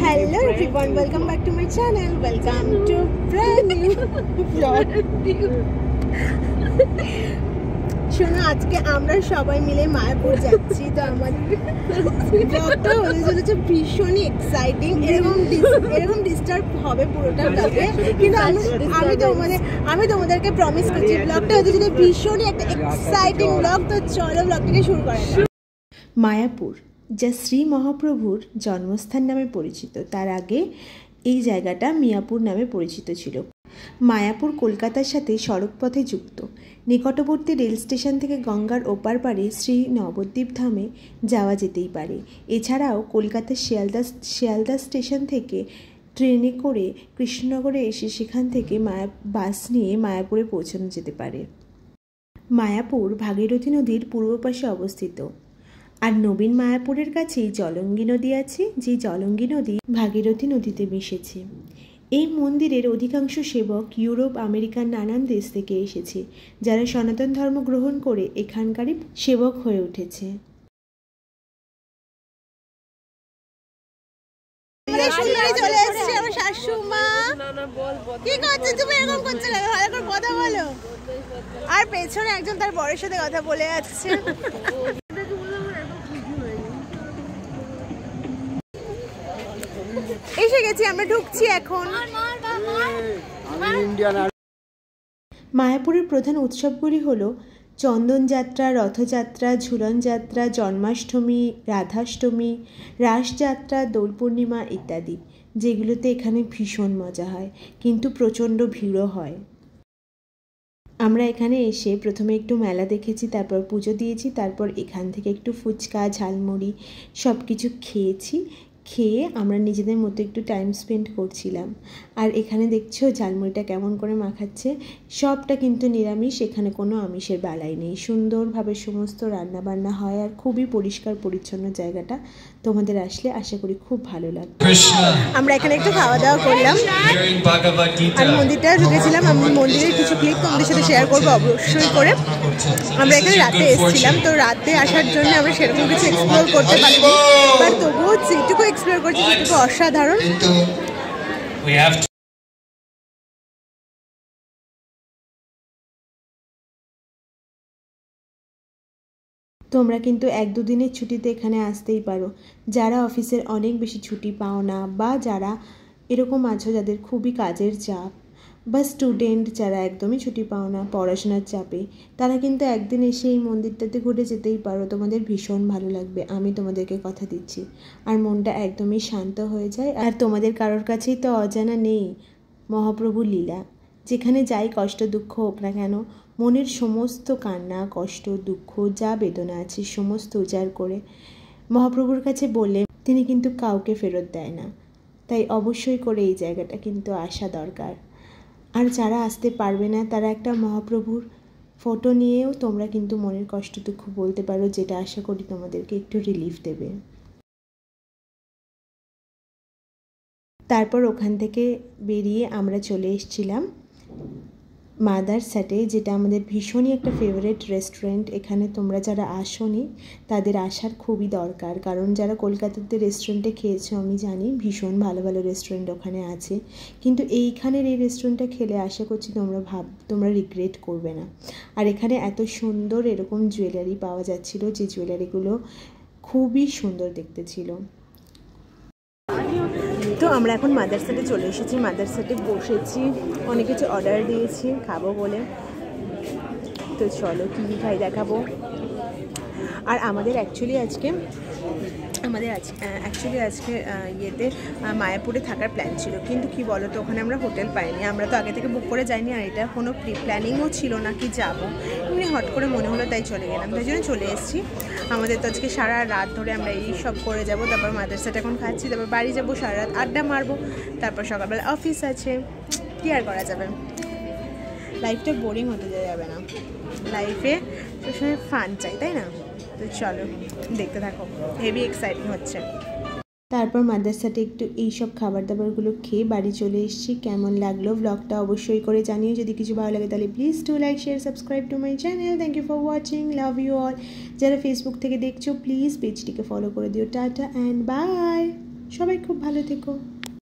Hello everyone, welcome back to my channel. Welcome to brand new vlog. শোনো, আজকে আমরা সবাই মিলে মায়াপুর যাচ্ছি। তো আমাদের ব্লগটা হচ্ছে ভীষণই এক্সাইটিং। এরকম ডিস্টার্ব হবে পুরোটা ব্লগে, কিন্তু আমি তোমাদেরকে প্রমিস করছি ব্লগটা হচ্ছে ভীষণই একটা এক্সাইটিং ব্লগ। তো চলো ব্লগটাকে শুরু করা যাক। মায়াপুর, যা শ্রী মহাপ্রভুর জন্মস্থান নামে পরিচিত, তার আগে এই জায়গাটা মিয়াপুর নামে পরিচিত ছিল। মায়াপুর কলকাতার সাথে সড়কপথে যুক্ত। নিকটবর্তী রেল স্টেশন থেকে গঙ্গার ওপার পারে শ্রী নবদ্বীপ ধামে যাওয়া যেতেই পারে। এছাড়াও কলকাতার শিয়ালদা স্টেশন থেকে ট্রেনে করে কৃষ্ণনগরে এসে সেখান থেকে বাস নিয়ে মায়াপুরে পৌঁছানো যেতে পারে। মায়াপুর ভাগীরথী নদীর পূর্ব পাশে অবস্থিত। আর নবীন মায়াপুরের কাছেই জলঙ্গি নদী আছে, যে জলঙ্গি নদী ভাগীরথী নদীতে মিশেছে। এই মন্দিরের অধিকাংশ সেবক ইউরোপ, আমেরিকার নানান দেশ থেকে এসেছে, যারা সনাতন ধর্ম গ্রহণ করে এখানকারই সেবক হয়ে উঠেছে। আর পেছনে একজন তার বরের সাথে কথা বলে যাচ্ছে। এসে গেছি, আমরা ঢুকছি এখন। মায়াপুরের প্রধান উৎসবগুলি হলো চন্দন যাত্রা, রথযাত্রা, ঝুলন যাত্রা, জন্মাষ্টমী, রাধাষ্টমী, রাসযাত্রা, দোল পূর্ণিমা ইত্যাদি, যেগুলোতে এখানে ভীষণ মজা হয়, কিন্তু প্রচণ্ড ভিড়ও হয়। আমরা এখানে এসে প্রথমে একটু মেলা দেখেছি, তারপর পুজো দিয়েছি, তারপর এখান থেকে একটু ফুচকা, ঝালমুড়ি সব কিছু খেয়ে আমরা নিজেদের মতো একটু টাইম স্পেন্ড করছিলাম। আর এখানে দেখছো ঝালমুড়িটা কেমন করে মাখাচ্ছে। সবটা কিন্তু নিরামিষ, এখানে কোনো আমিষের বালাই নেই। সুন্দরভাবে সমস্ত রান্নাবান্না হয়, আর খুবই পরিষ্কার পরিচ্ছন্ন জায়গাটা। তোমাদের আসলে আশা করি খুব ভালো লাগবে। আমরা এখানে একটু খাওয়া দাওয়া করলাম আর মন্দিরটা ঢুকেছিলাম। আমি মন্দিরের কিছু ক্লিপ তোমাদের সাথে শেয়ার করবো অবশ্যই করে। আমরা এখানে রাতে এসেছিলাম, তো রাতে আসার জন্য আমরা সেরকম কিছু এক্সপ্লোর করতে পারিনি, বাট তবুও যেটুকু এক্সপ্লোর করছি সেটুকু অসাধারণ। তোমরা কিন্তু 1-2 দিনের ছুটিতে এখানে আসতেই পারো। যারা অফিসের অনেক বেশি ছুটি পাও না, বা যারা এরকম আছো যাদের খুবই কাজের চাপ, বা স্টুডেন্ট যারা একদমই ছুটি পাও না পড়াশোনার চাপে, তারা কিন্তু একদিন এসে এই মন্দিরটাতে ঘুরে যেতেই পারো। তোমাদের ভীষণ ভালো লাগবে, আমি তোমাদেরকে কথা দিচ্ছি। আর মনটা একদমই শান্ত হয়ে যায়। আর তোমাদের কারোর কাছেই তো অজানা নেই মহাপ্রভুর লীলা। যেখানে যাই কষ্ট দুঃখ হোক না কেন, মনের সমস্ত কান্না, কষ্ট, দুঃখ, যা বেদনা আছে সমস্ত উজাড় করে মহাপ্রভুর কাছে বললে তিনি কিন্তু কাউকে ফেরত দেয় না। তাই অবশ্যই করে এই জায়গাটা কিন্তু আসা দরকার। আর যারা আসতে পারবে না, তারা একটা মহাপ্রভুর ফটো নিয়েও তোমরা কিন্তু মনের কষ্ট দুঃখ বলতে পারো, যেটা আশা করি তোমাদেরকে একটু রিলিফ দেবে। তারপর ওখান থেকে বেরিয়ে আমরা চলে এসেছিলাম মাদার্স হাটে, যেটা আমাদের ভীষণই একটা ফেভারিট রেস্টুরেন্ট। এখানে তোমরা যারা আসোনি তাদের আসার খুবই দরকার, কারণ যারা কলকাতাতে রেস্টুরেন্টে খেয়েছো আমি জানি ভীষণ ভালো ভালো রেস্টুরেন্ট ওখানে আছে, কিন্তু এইখানের এই রেস্টুরেন্টটা খেলে আশা করছি তোমরা রিগ্রেট করবে না। আর এখানে এত সুন্দর এরকম জুয়েলারি পাওয়া যাচ্ছিলো, যে জুয়েলারিগুলো খুবই সুন্দর দেখতে ছিল। তো আমরা এখন মাদার্স হাটে চলে এসেছি। মাদার্স হাটে বসেছি, অনেক কিছু অর্ডার দিয়েছি খাবো বলে। তো চলো কী কী খাই দেখাবো। আর আমাদের অ্যাকচুয়ালি আজকে ইয়েতে মায়াপুরে থাকার প্ল্যান ছিল, কিন্তু কি বলো তো, ওখানে আমরা হোটেল পাইনি। আমরা তো আগে থেকে বুক করে যাইনি, আর এটা কোনো প্রি প্ল্যানিংও ছিল না কি যাবো, এমনি হট করে মনে হলো তাই চলে গেলাম। তাই জন্য চলে এসেছি। আমাদের তো আজকে সারা রাত ধরে আমরা এই সব করে যাব। তারপর মাদ্রাসাটা এখন খাচ্ছি, তারপর বাড়ি যাবো, সারা রাত আড্ডা মারবো, তারপর সকালবেলা অফিস আছে। কী আর করা যাবে, লাইফটা বোরিং হতে যাবে না, লাইফে সবসময় ফান চাই, তাই না? তো চলো দেখতে থাকো, হেভি এক্সাইটিং হচ্ছে। তারপর মাদ্রাসাতে একটু এইসব খাবার দাবারগুলো খেয়ে বাড়ি চলে এসেছি। কেমন লাগলো ব্লগটা অবশ্যই করে জানিও। যদি কিছু ভালো লাগে তাহলে please do like, share, subscribe to my channel. Thank you for watching, love you all. যারা ফেসবুক থেকে দেখছো প্লিজ পেজটিকে ফলো করে দিও। Tata and bye. সবাই খুব ভালো থেকো।